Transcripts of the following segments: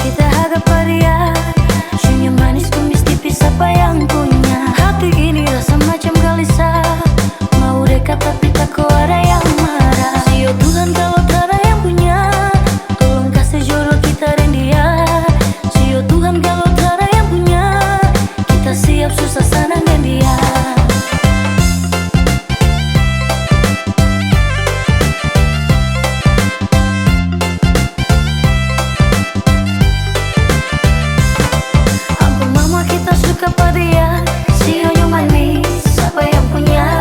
kita hadapi dia. Senyum manis kumis tipis apa yang punya. Hati ini rasa macam gelisah. Mau dekat tapi takut ada yang marah. Sio Tuhan kalau tak ada yang punya, tolong kasih jodoh kita dan dia. Sio Tuhan kalau tak ada yang punya, kita siap susah senang dan dia. Kepada dia, senyum manis siapa yang punya.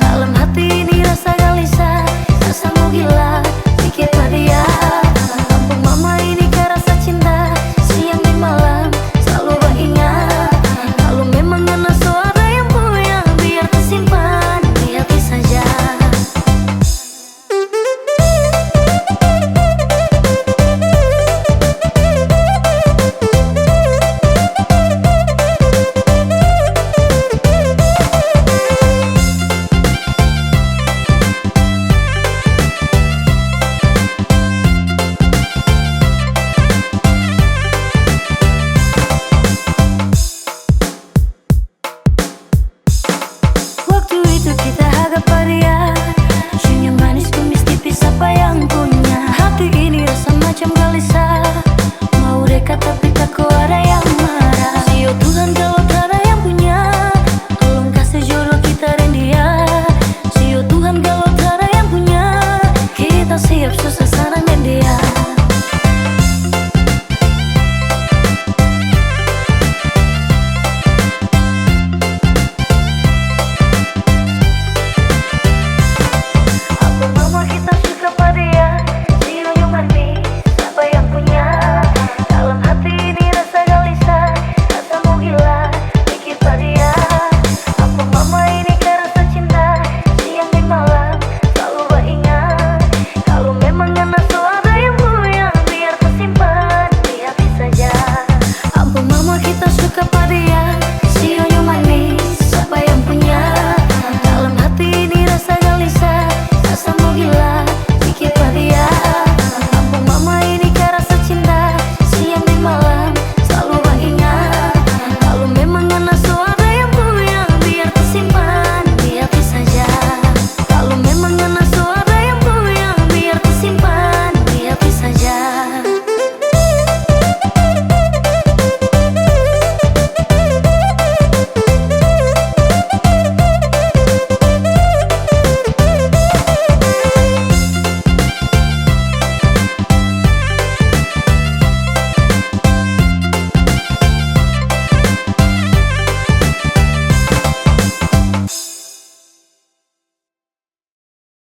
Dalam hati ini rasa gelisah, rasa mau gila pikir pada dia. Kampung mama ini ke rasa cinta, siang dan malam selalu beringat. Kalau memang ada suara yang punya, biar tersimpan di hati saja. Kita hadapi dia. Senyum manis kumis tipis apa yang punya. Hati ini rasa macam gelisah.